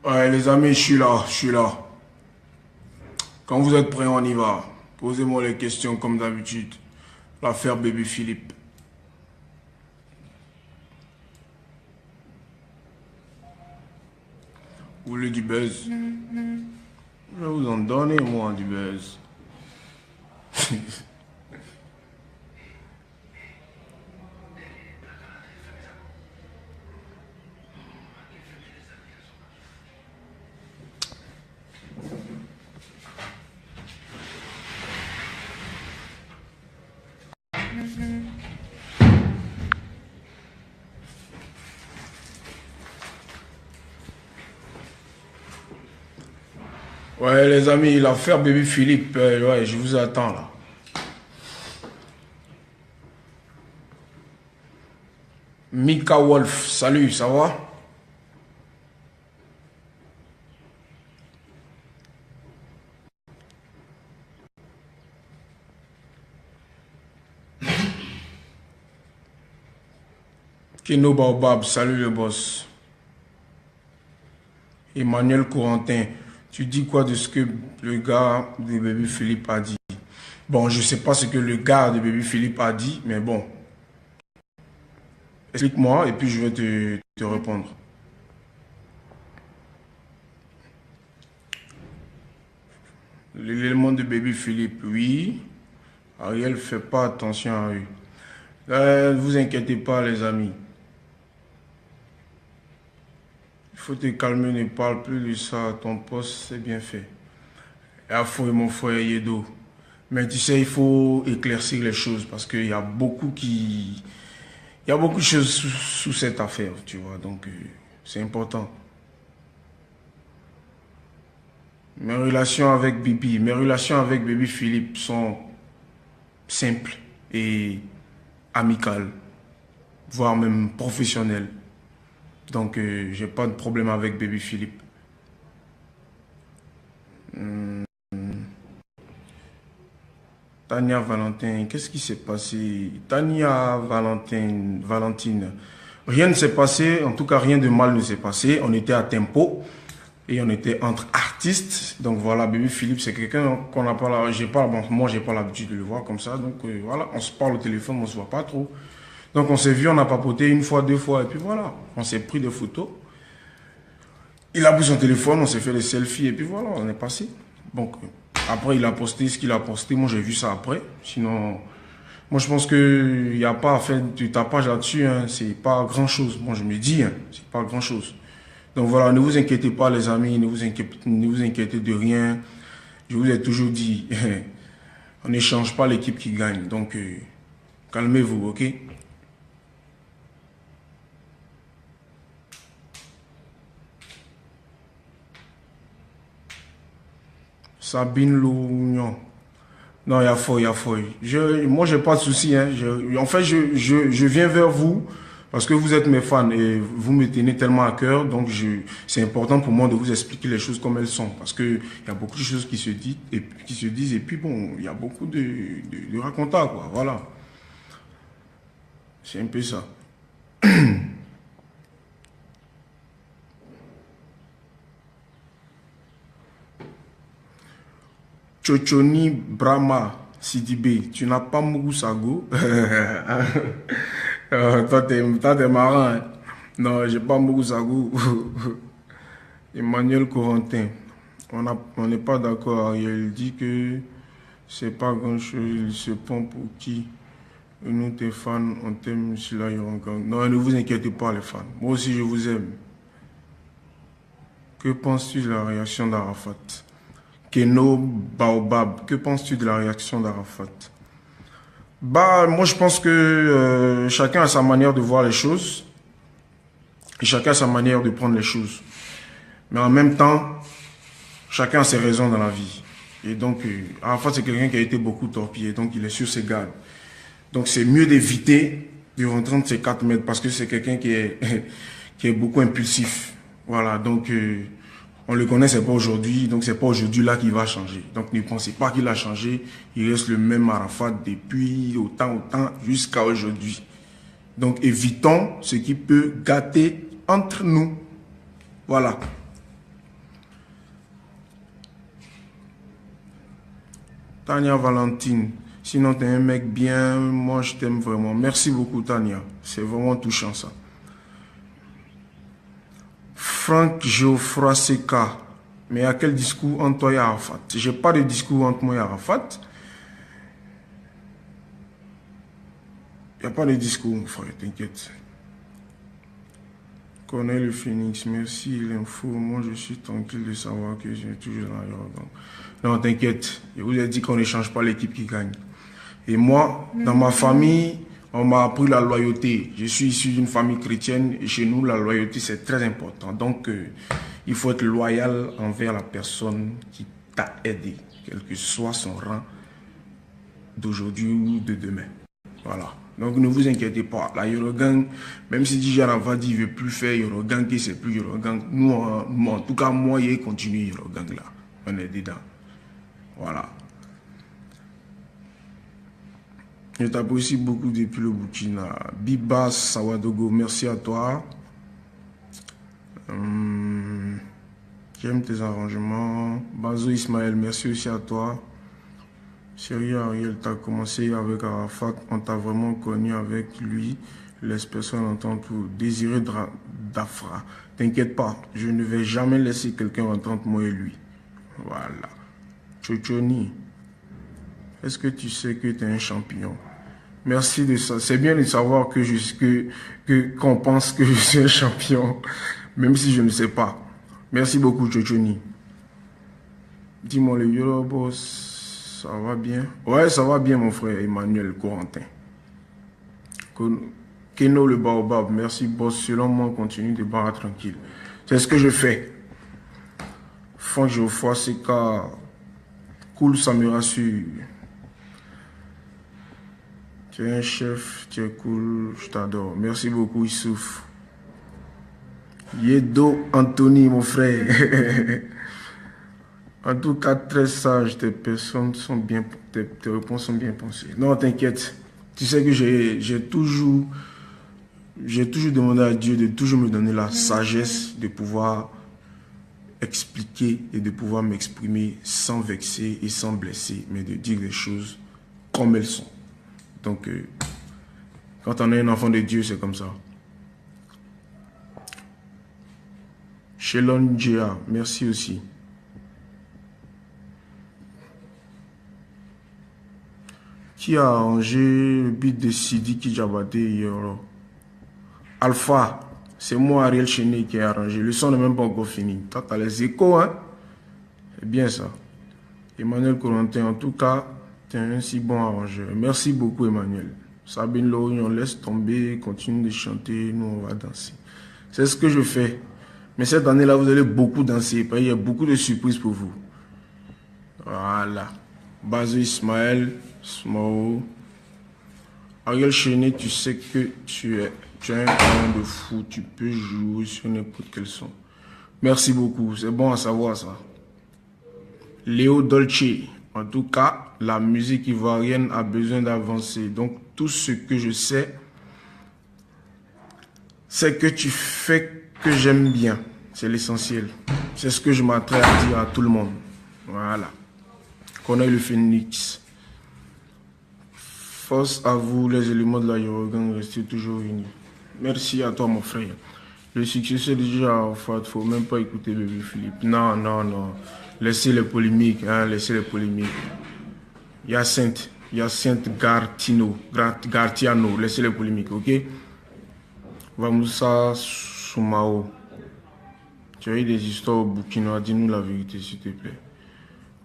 Ouais, les amis, je suis là, je suis là. Quand vous êtes prêts, on y va. Posez-moi les questions comme d'habitude. L'affaire Bébé Philippe. Vous voulez du buzz? Je vais vous en donner, moi, du buzz. Ouais, les amis, l'affaire Bébé Philippe, ouais, je vous attends là. Mika Wolf, salut, ça va? Keno Baobab, salut le boss. Emmanuel Corentin, tu dis quoi de ce que le gars de Bébé Philippe a dit? Bon, je sais pas ce que le gars de Bébé Philippe a dit, mais bon, explique-moi et puis je vais te répondre. L'élément de Bébé Philippe, oui. Ariel fait pas attention à eux. Ne vous inquiétez pas, les amis. Il faut te calmer, ne parle plus de ça. Ton poste, c'est bien fait. Et à fouet, mon frère Yedo. Mais tu sais, il faut éclaircir les choses parce qu'il y a beaucoup qui... Il y a beaucoup de choses sous cette affaire, tu vois. Donc, c'est important. Mes relations avec Bébé Philippe sont simples et amicales, voire même professionnelles. Donc, j'ai pas de problème avec Bébé Philippe. Tania Valentin, qu'est-ce qui s'est passé? Tania Valentine, rien ne s'est passé, en tout cas rien de mal ne s'est passé. On était à tempo et on était entre artistes. Donc voilà, Bébé Philippe, c'est quelqu'un qu'on n'a pas là. Moi, j'ai pas l'habitude de le voir comme ça. Donc voilà, on se parle au téléphone, on se voit pas trop. Donc on s'est vu, on a papoté une fois, deux fois, et puis voilà, on s'est pris des photos. Il a pris son téléphone, on s'est fait des selfies, et puis voilà, on est passé. Donc après, il a posté ce qu'il a posté. Moi, j'ai vu ça après. Sinon, moi, je pense qu'il n'y a pas à faire du tapage là-dessus. Hein. C'est pas grand-chose. Moi, je me dis, hein, c'est pas grand-chose. Donc voilà, ne vous inquiétez pas, les amis. Ne vous inquiétez de rien. Je vous ai toujours dit, on n'échange pas l'équipe qui gagne. Donc, calmez-vous, ok? Sabine Lougnon. Non, il y a faux, il y a faux. Moi, j'ai pas de souci. Hein. En fait, je viens vers vous parce que vous êtes mes fans et vous me tenez tellement à cœur. Donc, c'est important pour moi de vous expliquer les choses comme elles sont. Parce qu'il y a beaucoup de choses qui se disent. Et puis, bon, il y a beaucoup de racontats, quoi. Voilà. C'est un peu ça. Chochoni Brahma Sidibé, tu n'as pas Mugusago. Toi, t'es marrant. Hein? Non, j'ai pas Mugusago. Emmanuel Corentin, on n'est pas d'accord. Il dit que c'est pas grand-chose. Il se prend pour qui? Nous, tes fans, on t'aime. Non, ne vous inquiétez pas, les fans. Moi aussi, je vous aime. Que penses-tu de la réaction d'Arafat? Keno Baobab, que penses-tu de la réaction d'Arafat? Bah, moi je pense que chacun a sa manière de voir les choses et chacun a sa manière de prendre les choses. Mais en même temps, chacun a ses raisons dans la vie. Et donc, Arafat c'est quelqu'un qui a été beaucoup torpillé, donc il est sur ses gardes. Donc c'est mieux d'éviter de rentrer entre ces 4 mètres parce que c'est quelqu'un qui est, qui est beaucoup impulsif. Voilà, donc... on le connaît, c'est pas aujourd'hui, donc c'est pas aujourd'hui là qu'il va changer. Donc ne pensez pas qu'il a changé, il reste le même Arafat depuis autant jusqu'à aujourd'hui. Donc évitons ce qui peut gâter entre nous. Voilà. Tania Valentine. Sinon, t'es un mec bien. Moi, je t'aime vraiment. Merci beaucoup, Tania. C'est vraiment touchant, ça. Franck Geoffroy Seka. Mais à quel discours entre toi et Arafat? J'ai pas de discours entre moi et Arafat. Il n'y a pas de discours, mon frère, t'inquiète. Connais le Phoenix, merci l'info. Moi, je suis tranquille de savoir que j'ai toujours dans l'aérodrome. Non, t'inquiète. Je vous ai dit qu'on n'échange pas l'équipe qui gagne. Et moi, dans ma famille, on m'a appris la loyauté. Je suis issu d'une famille chrétienne et chez nous, la loyauté, c'est très important. Donc, il faut être loyal envers la personne qui t'a aidé, quel que soit son rang d'aujourd'hui ou de demain. Voilà. Donc, ne vous inquiétez pas. La Yorogang, même si DJ Arafat dit qu'il ne veut plus faire Yorogang, que c'est plus Yorogang, nous, en tout cas, moi, il continue Yorogang là. On est dedans. Voilà. Je t'apprécie beaucoup depuis le Burkina. Bibas Sawadogo, merci à toi. J'aime tes arrangements. Bazo Ismaël, merci aussi à toi. Sérieux Ariel, tu as commencé avec Arafat, on t'a vraiment connu avec lui. Laisse personne entendre tout. Désiré Dafra, t'inquiète pas, je ne vais jamais laisser quelqu'un entendre moi et lui. Voilà. Chochoni, est-ce que tu sais que tu es un champion? Merci de ça. C'est bien de savoir qu'on pense que je suis un champion, même si je ne sais pas. Merci beaucoup, Chochoni. Dis-moi, le Yolo Boss. Ça va bien? Ouais, ça va bien, mon frère Emmanuel Corentin. Keno le Baobab, merci, boss. Selon moi, on continue de barrer tranquille. C'est ce que je fais. Franck Geoffroy, Seka. Cool, ça me rassure. Tu es un chef, tu es cool, je t'adore. Merci beaucoup, Issouf. Yedo Anthony, mon frère. En tout cas, très sage, tes réponses sont bien pensées. Non, t'inquiète. Tu sais que j'ai toujours demandé à Dieu de toujours me donner la sagesse de pouvoir expliquer et de pouvoir m'exprimer sans vexer et sans blesser, mais de dire les choses comme elles sont. Donc, quand on est un enfant de Dieu, c'est comme ça. Shelon Gia, merci aussi. Qui a arrangé le beat de Sidi Kijabate hier? Alpha, c'est moi, Ariel Chené, qui a arrangé. Le son n'est même pas encore fini. Toi, tu as les échos, hein? C'est bien ça. Emmanuel Corentin, en tout cas, tu es un si bon arrangeur. Merci beaucoup, Emmanuel. Sabine Lorgne, on laisse tomber, continue de chanter, nous, on va danser. C'est ce que je fais. Mais cette année-là, vous allez beaucoup danser. Il y a beaucoup de surprises pour vous. Voilà. Bazo Ismaël. Small. Ariel Chené, tu sais que tu es un talent de fou. Tu peux jouer sur n'importe quel son. Merci beaucoup. C'est bon à savoir ça. Léo Dolce. En tout cas, la musique ivoirienne a besoin d'avancer. Donc, tout ce que je sais, c'est que tu fais que j'aime bien. C'est l'essentiel. C'est ce que je m'attrelle à dire à tout le monde. Voilà. Connais le Phoenix. Force à vous, les éléments de la Yorogang, restez toujours unis. Merci à toi, mon frère. Le succès, c'est déjà en fait, il ne faut même pas écouter Bébé Philippe. Non, non, non. Laissez les polémiques, hein, laissez les polémiques. Hyacinthe Gartiano, laissez les polémiques, ok? Vamoussa Soumao. Tu as eu des histoires au Burkina, dis-nous la vérité, s'il te plaît.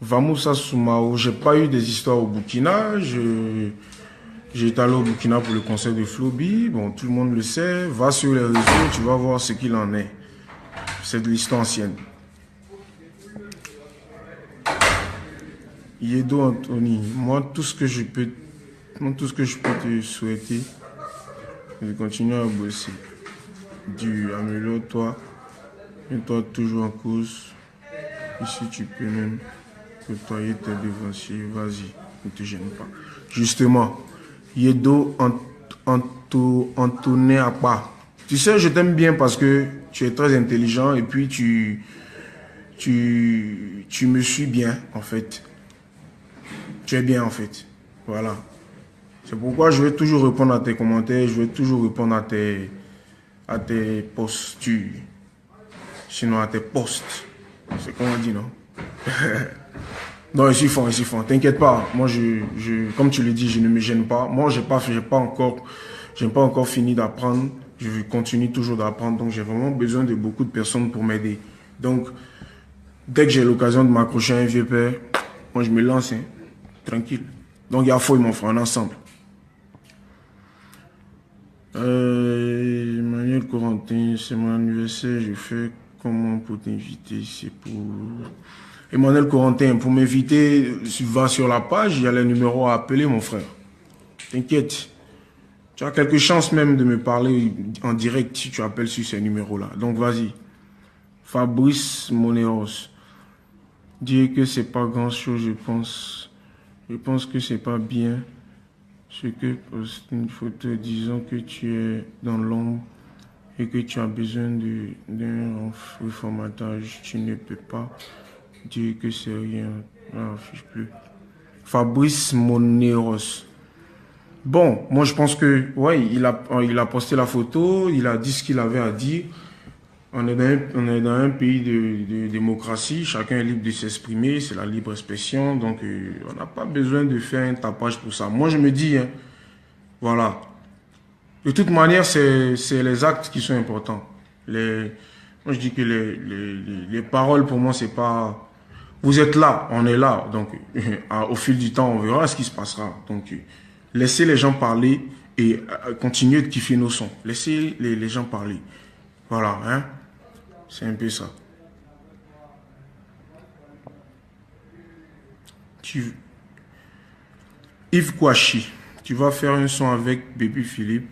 Vamoussa Soumao, j'ai pas eu des histoires au Burkina, J'étais allé au Burkina pour le concert de Flobi. Bon, tout le monde le sait. Va sur les réseaux, tu vas voir ce qu'il en est. C'est de l'histoire ancienne. Yedo Anthony, moi, tout ce que je peux te souhaiter, c'est de continuer à bosser. Améliore-toi. Mets-toi toujours en cause. Ici, tu peux même côtoyer tes devanciers. Vas-y, ne te gêne pas. Justement, Yedo Antoné Apa. Tu sais, je t'aime bien parce que tu es très intelligent et puis tu me suis bien, en fait. tu es bien en fait. Voilà. C'est pourquoi je vais toujours répondre à tes commentaires, je vais toujours répondre à tes postures. Sinon à tes posts. C'est comme on dit, non? Non, ils s'y font, ils s'y font. T'inquiète pas. Moi, comme tu le dis, je ne me gêne pas. Moi, j'ai pas encore fini d'apprendre. Je continue toujours d'apprendre. Donc, j'ai vraiment besoin de beaucoup de personnes pour m'aider. Donc, dès que j'ai l'occasion de m'accrocher à un vieux père, moi, je me lance, hein, tranquille. Donc, il y a faux, mon frère, on est ensemble. Emmanuel Corentin, c'est mon anniversaire. Je fais comment pour t'inviter? C'est pour... Emmanuel Corentin, pour m'inviter, va sur la page, il y a les numéros à appeler, mon frère. T'inquiète. Tu as quelque chance même de me parler en direct si tu appelles sur ces numéros-là. Donc, vas-y. Fabrice Moneros. Dire que c'est pas grand-chose, je pense. Je pense que c'est pas bien. Ce que poste une photo disant que tu es dans l'ombre et que tu as besoin d'un reformatage. Tu ne peux pas dire que c'est rien. Non, affiche plus. Fabrice Moneros. Bon, moi je pense que, ouais, il a posté la photo, il a dit ce qu'il avait à dire. On est dans un pays de démocratie, chacun est libre de s'exprimer, c'est la libre expression, donc on n'a pas besoin de faire un tapage pour ça. Moi je me dis, hein, voilà, de toute manière c'est les actes qui sont importants. Moi je dis que les paroles pour moi c'est pas... Vous êtes là, on est là, donc au fil du temps on verra ce qui se passera. Donc laissez les gens parler et continuez de kiffer nos sons. Laissez les gens parler. Voilà, hein. C'est un peu ça. Yves Kouachi, tu vas faire un son avec Baby Philippe.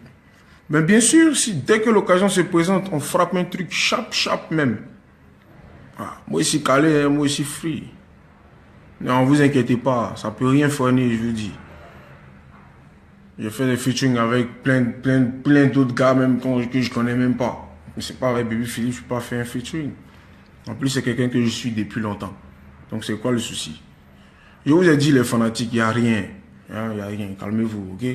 Mais bien sûr, si dès que l'occasion se présente, on frappe un truc chap même. Ah, moi ici calé, moi ici free. Non, vous inquiétez pas, ça peut rien fournir, je vous dis. J'ai fait des featuring avec plein d'autres gars même que je connais même pas. Mais c'est pas avec Baby Philippe, je peux pas faire un featuring. En plus, c'est quelqu'un que je suis depuis longtemps. Donc, c'est quoi le souci? Je vous ai dit, les fanatiques, il n'y a rien. Il n'y a rien. Calmez-vous, ok?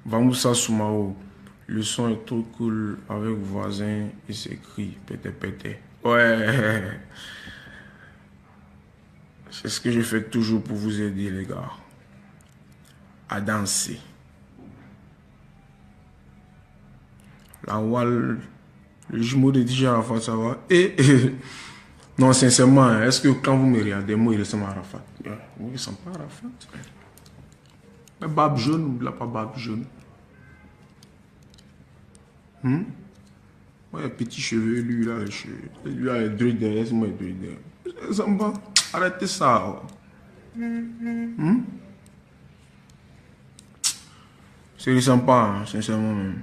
Vamoussa Soumao. Le son est trop cool avec voisin et c'est cri. Pété. Ouais. C'est ce que je fais toujours pour vous aider, les gars. À danser. La Wall, le jumeau de DJ Arafat, ça va. Non, sincèrement, est-ce que quand vous me regardez, moi, il ressemble à Arafat? Moi, il ne ressemble pas à Arafat. Mais barbe jaune, il n'a pas barbe jaune. Moi, il a petits cheveux, lui, là, les cheveux. Lui, il a les druides derrière, moi, les druides derrière. Il ne ressemble pas. Arrêtez ça. Ça ne ressemble pas, hein, sincèrement même.